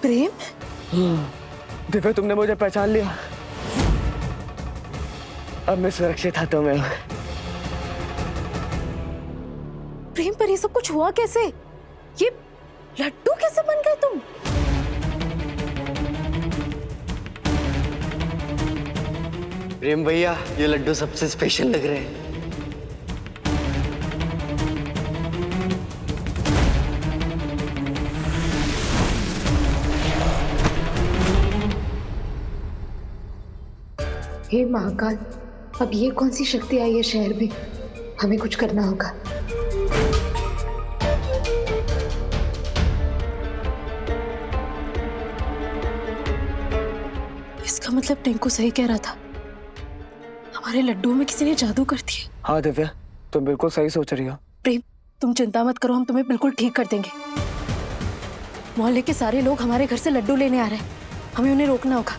प्रेम, दिव्या तुमने मुझे पहचान लिया। अब मैं सुरक्षित हाथों में हूँ। प्रेम पर ये सब कुछ हुआ कैसे? ये लड्डू कैसे बन गए तुम? प्रेम भैया, ये लड्डू सबसे स्पेशल लग रहे हैं। हे महाकाल, अब ये कौन सी शक्ति आई है शहर में? हमें कुछ करना होगा। इसका मतलब टिंकू सही कह रहा था, हमारे लड्डू में किसी ने जादू कर दिया। हाँ दिव्या, तुम बिल्कुल सही सोच रही हो। प्रेम, तुम चिंता मत करो, हम तुम्हें बिल्कुल ठीक कर देंगे। मोहल्ले के सारे लोग हमारे घर से लड्डू लेने आ रहे हैं, हमें उन्हें रोकना होगा।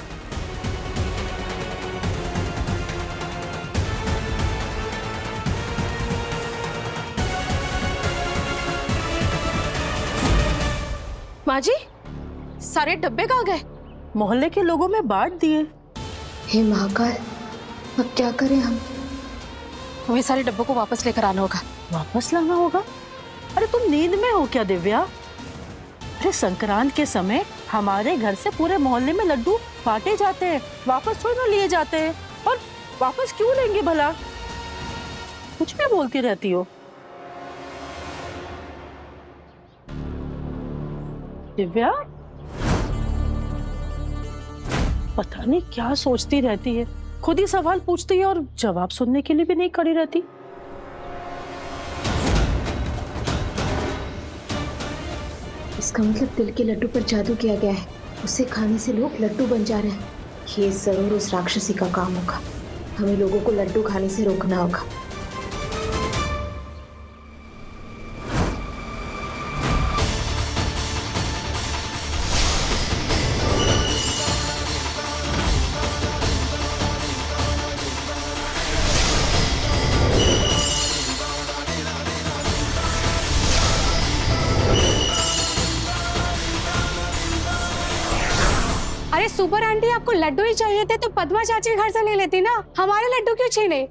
माँ जी, सारे डब्बे कहाँ गए? मोहल्ले के लोगों में बांट दिए। हे महाकाल, अब क्या करें हम? हमें सारे डब्बों को वापस लेकर आना होगा। वापस लाना होगा? अरे तुम नींद में हो क्या दिव्या? अरे संक्रांत के समय हमारे घर से पूरे मोहल्ले में लड्डू बांटे जाते हैं, वापस थोड़ी ना लिए जाते हैं। और वापस क्यों लेंगे भला? कुछ भी बोलती रहती हो। दिव्या पता नहीं क्या सोचती रहती है, खुद ही सवाल पूछती है और जवाब सुनने के लिए भी नहीं खड़ी रहती। इसका मतलब दिल के लड्डू पर जादू किया गया है, उसे खाने से लोग लड्डू बन जा रहे हैं। ये जरूर उस राक्षसी का काम होगा। हमें लोगों को लड्डू खाने से रोकना होगा। अरे सुपर आंटी, आपको लड्डू ही चाहिए थे तो पद्मा चाची के घर से ले लेती ना, हमारे लड्डू क्यों छीने?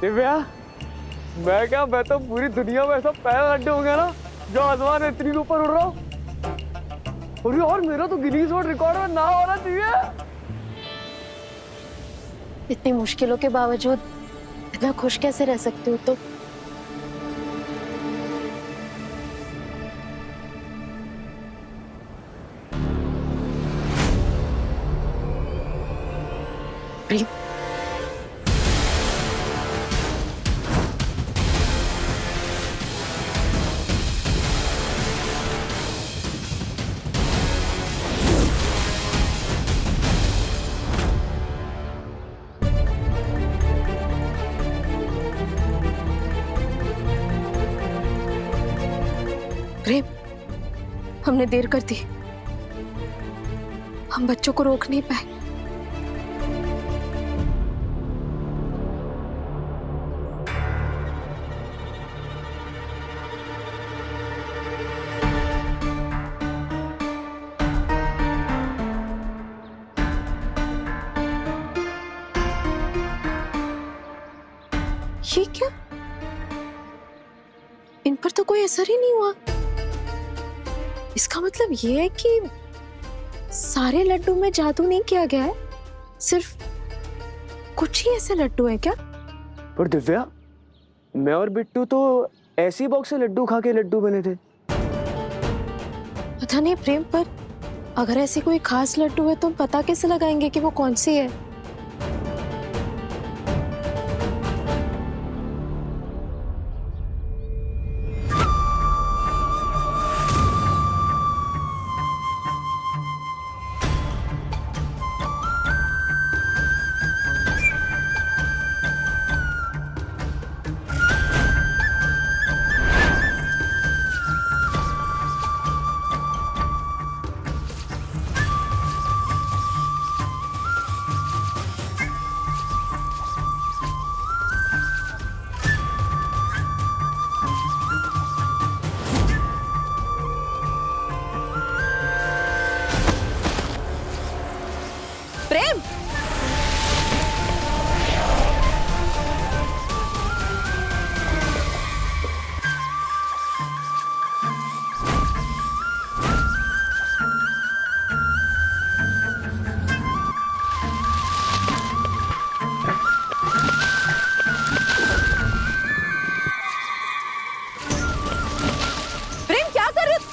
दिव्या, मैं तो पूरी दुनिया में ऐसा पहला लड्डू हो गया ना जो आसमान में इतनी ऊपर उड़ रहा हूँ। और मेरा तो गिनीज वर्ल्ड रिकॉर्ड में नाम होना चाहिए। इतनी मुश्किलों के बावजूद इतना खुश कैसे रह सकती हूँ? तो प्रेम, प्रेम, हमने देर कर दी, हम बच्चों को रोक नहीं पाए। ये क्या? इन पर तो कोई असर ही नहीं हुआ। इसका मतलब ये है कि सारे लड्डू में जादू नहीं किया गया है, सिर्फ कुछ ही ऐसे लड्डू है क्या? पर दिव्या, मैं और बिट्टू तो ऐसी बॉक्स से लड्डू खा के लड्डू बने थे। पता नहीं प्रेम, पर अगर ऐसी कोई खास लड्डू है तो हम पता कैसे लगाएंगे कि वो कौन सी है? प्रेम, प्रेम क्या कर रहे हो?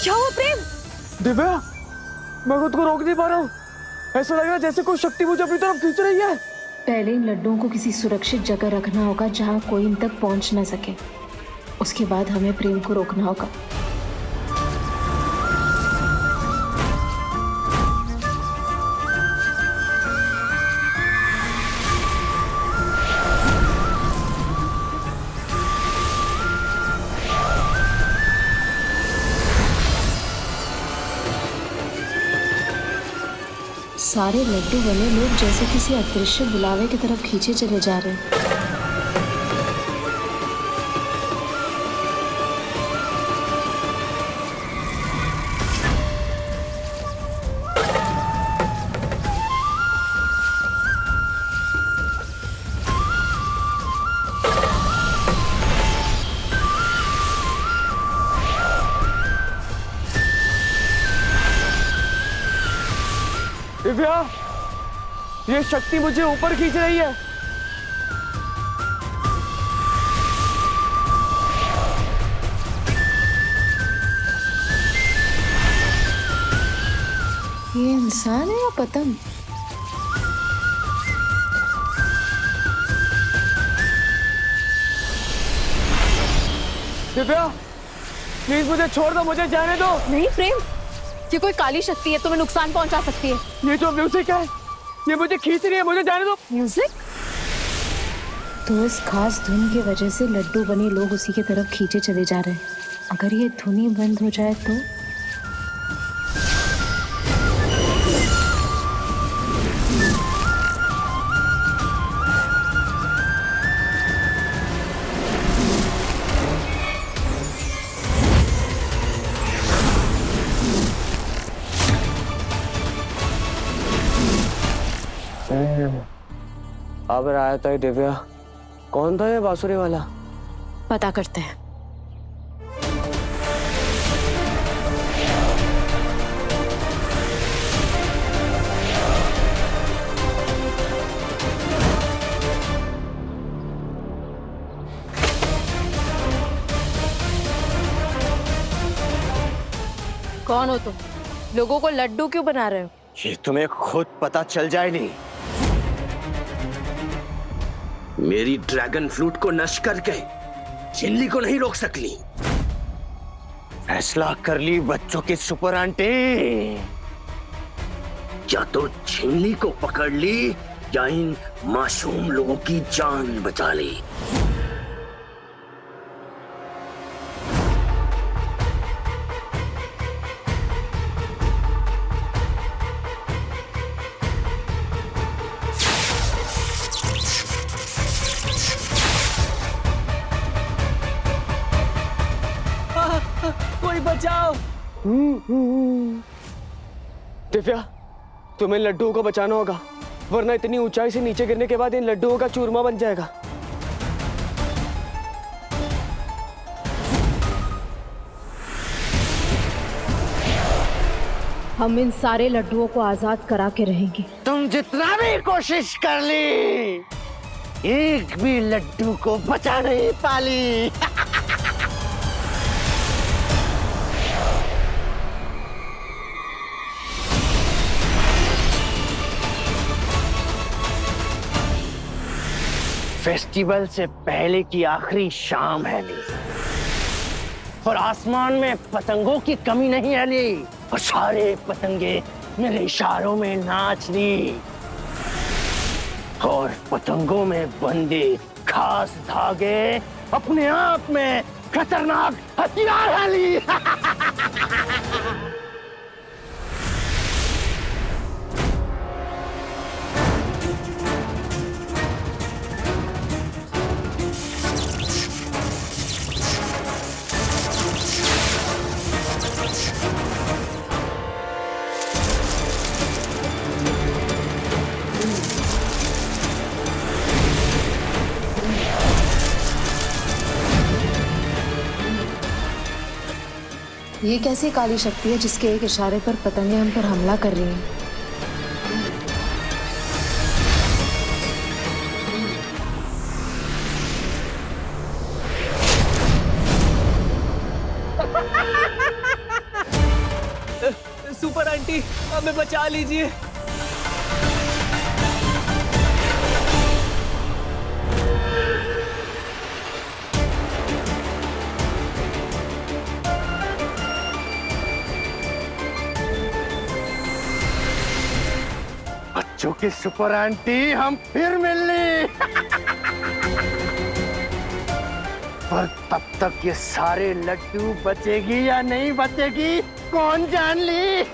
क्या हुआ प्रेम? दिव्या, मैं खुद को रोक नहीं पा रहा हूँ। ऐसा लग रहा है जैसे कोई शक्ति मुझे अपनी तरफ खींच रही है। पहले इन लड्डुओं को किसी सुरक्षित जगह रखना होगा जहाँ कोई इन तक पहुँच ना सके। उसके बाद हमें प्रेम को रोकना होगा। सारे लड्डू बने लोग जैसे किसी अदृश्य बुलावे की तरफ खींचे चले जा रहे हैं। दिव्या, ये शक्ति मुझे ऊपर खींच रही है। ये इंसान है या पतंग? दिव्या, प्लीज मुझे छोड़ दो, मुझे जाने दो। नहीं प्रेम, ये कोई काली शक्ति है, तुम्हें नुकसान पहुंचा सकती है। ये जो म्यूजिक है, ये मुझे खींच रही है, मुझे जाने दो। म्यूजिक? तो इस खास धुन की वजह से लड्डू बने लोग उसी की तरफ खींचे चले जा रहे हैं। अगर ये धुन ही बंद हो जाए तो? अब आया था दिव्या, कौन था ये बांसुरी वाला? पता करते हैं। कौन हो तुम? लोगों को लड्डू क्यों बना रहे हो? ये तुम्हें खुद पता चल जाए नहीं। मेरी ड्रैगन फ्लूट को नष्ट करके चिल्ली को नहीं रोक सकली। फैसला कर ली बच्चों की सुपर आंटी। या तो चिल्ली को पकड़ ली या इन मासूम लोगों की जान बचा ली। दिव्या, तुम्हें लड्डुओं को बचाना होगा, वरना इतनी ऊंचाई से नीचे गिरने के बाद इन लड्डुओं का चूरमा बन जाएगा। हम इन सारे लड्डुओं को आजाद करा के रहेंगे। तुम जितना भी कोशिश कर ली, एक भी लड्डू को बचा नहीं पाली। फेस्टिवल से पहले की आखिरी शाम है ली, और आसमान में पतंगों की कमी नहीं है ली, और सारे पतंगे मेरे इशारों में नाच ली, और पतंगों में बंधे खास धागे अपने आप में खतरनाक हथियार है ली। ये कैसी काली शक्ति है जिसके एक इशारे पर पतंगे हम पर हमला कर रही हैं? सुपर आंटी, हमें बचा लीजिए। बच्चों की सुपर आंटी, हम फिर मिलनी। पर तब तक ये सारे लड्डू बचेगी या नहीं बचेगी, कौन जान ली।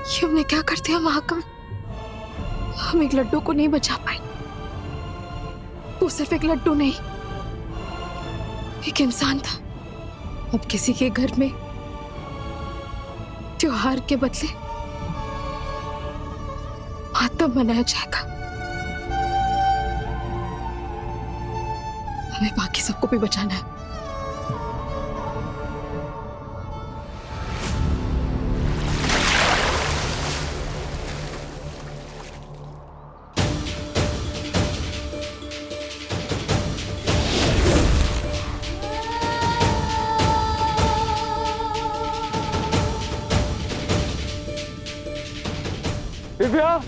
ये हमने क्या कर दिया महाकाल? हम एक लड्डू को नहीं बचा पाए। वो सिर्फ एक लड्डू नहीं, एक इंसान था। अब किसी के घर में त्योहार के बदले मातम मनाया जाएगा। हमें बाकी सबको भी बचाना है। दिव्या,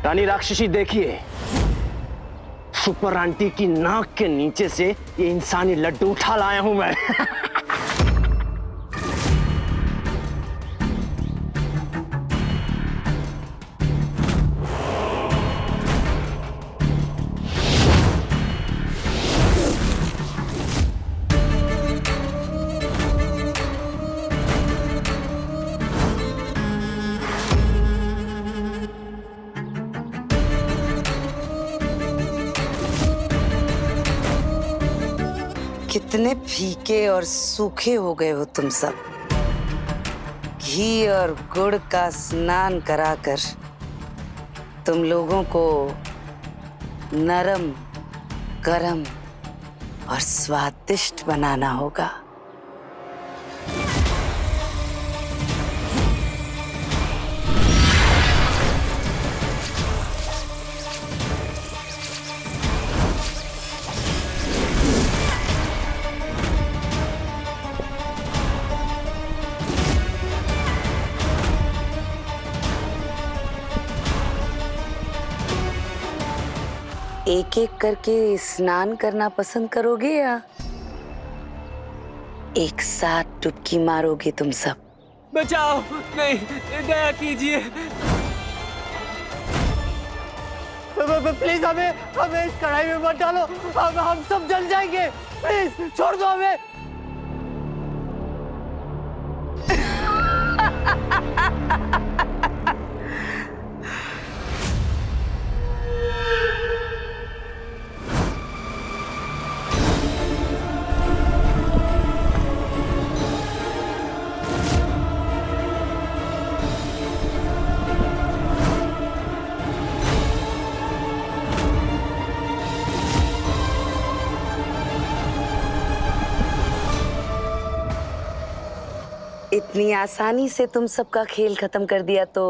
रानी राक्षसी, देखिए सुपर आंटी की नाक के नीचे से ये इंसानी लड्डू उठा लाया हूं मैं। कितने फीके और सूखे हो गए हो तुम सब। घी और गुड़ का स्नान कराकर तुम लोगों को नरम, गरम और स्वादिष्ट बनाना होगा। एक एक करके स्नान करना पसंद करोगे या एक साथ डुबकी मारोगे तुम सब? बचाओ, नहीं, दया कीजिए। प्लीज हमें इस कढ़ाई में मत डालो, हम सब जल जाएंगे। प्लीज छोड़ दो हमें। इतनी आसानी से तुम सबका खेल खत्म कर दिया तो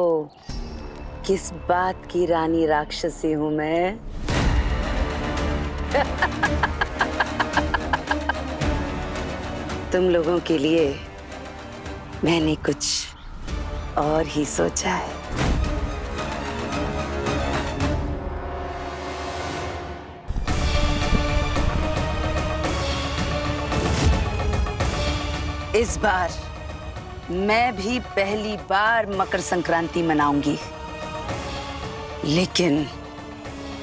किस बात की रानी राक्षसी हूं मैं? तुम लोगों के लिए मैंने कुछ और ही सोचा है। इस बार मैं भी पहली बार मकर संक्रांति मनाऊंगी, लेकिन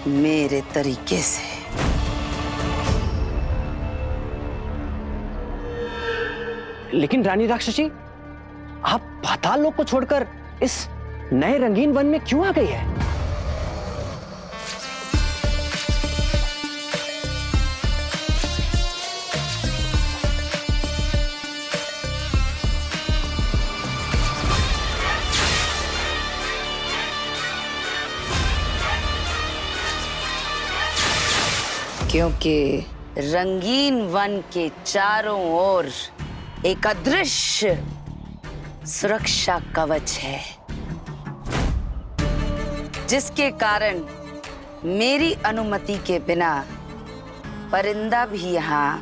मेरे तरीके से। लेकिन रानी राक्षसी, आप पाताल लोक को छोड़कर इस नए रंगीन वन में क्यों आ गई है? क्योंकि रंगीन वन के चारों ओर एक अदृश्य सुरक्षा कवच है, जिसके कारण मेरी अनुमति के बिना परिंदा भी यहाँ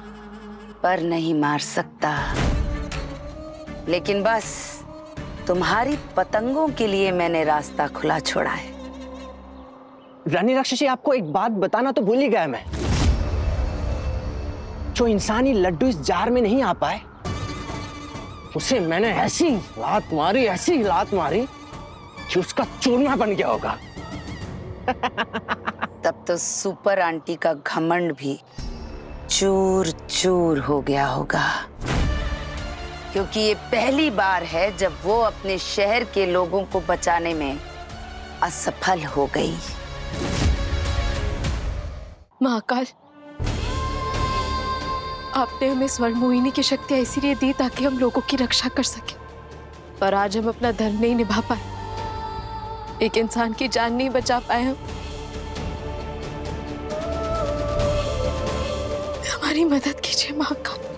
पर नहीं मार सकता। लेकिन बस तुम्हारी पतंगों के लिए मैंने रास्ता खुला छोड़ा है। रानी राक्षसी, आपको एक बात बताना तो भूल ही गया मैं। जो इंसानी लड्डू इस जार में नहीं आ पाए, उसे मैंने ऐसी लात मारी कि उसका चूरमा बन गया होगा। तब तो सुपर आंटी का घमंड भी चूर चूर हो गया होगा, क्योंकि ये पहली बार है जब वो अपने शहर के लोगों को बचाने में असफल हो गई। महाकाल, आपने हमें स्वर्ण मोहिनी की शक्तियां इसीलिए दी ताकि हम लोगों की रक्षा कर सके, पर आज हम अपना धर्म नहीं निभा पाए, एक इंसान की जान नहीं बचा पाए हम। हमारी मदद कीजिए महाकाल।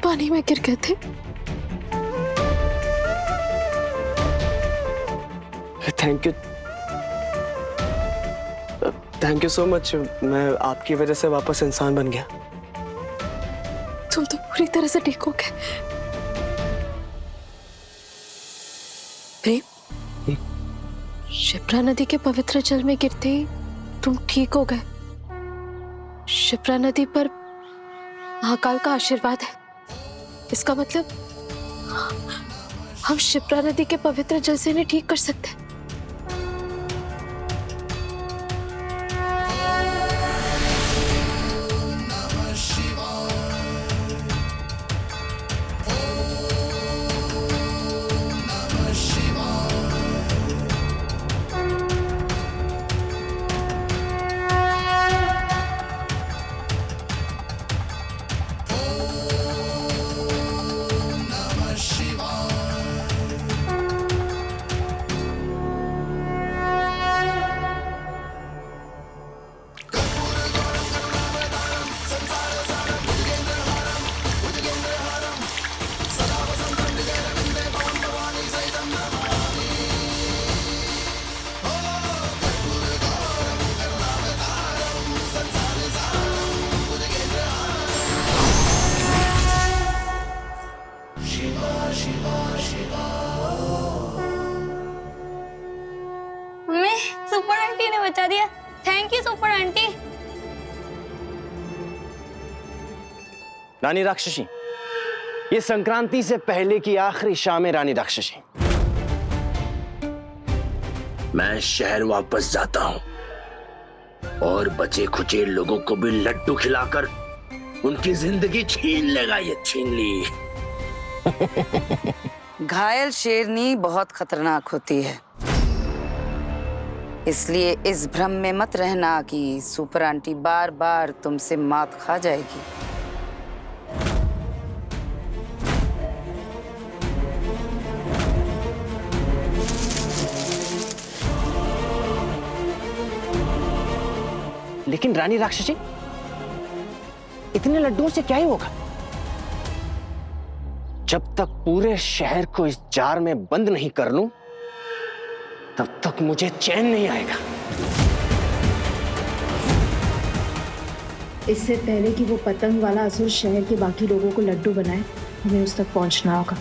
पानी में गिर गए थे। Thank you so much. मैं आपकी वजह से वापस इंसान बन गया। तुम तो पूरी तरह से ठीक हो गए। प्रेम, शिप्रा नदी के पवित्र जल में गिरते ही तुम ठीक हो गए। शिप्रा नदी पर महाकाल का आशीर्वाद है। इसका मतलब हम शिप्रा नदी के पवित्र जल से इन्हें ठीक कर सकते हैं। मम्मी, सुपर आंटी ने बचा दिया। Thank you super aunty. रानी राक्षसी, ये संक्रांति से पहले की आखिरी शाम है रानी राक्षसी। मैं शहर वापस जाता हूं और बचे खुचे लोगों को भी लड्डू खिलाकर उनकी जिंदगी छीन लेगा। ये छीन ली। घायल शेरनी बहुत खतरनाक होती है, इसलिए इस भ्रम में मत रहना कि सुपर आंटी बार बार तुमसे मात खा जाएगी। लेकिन रानी राक्षसी, इतने लड्डुओं से क्या ही होगा? जब तक पूरे शहर को इस जार में बंद नहीं कर लूं, तब तक मुझे चैन नहीं आएगा। इससे पहले कि वो पतंग वाला असुर शहर के बाकी लोगों को लड्डू बनाए, हमें उस तक पहुंचना होगा।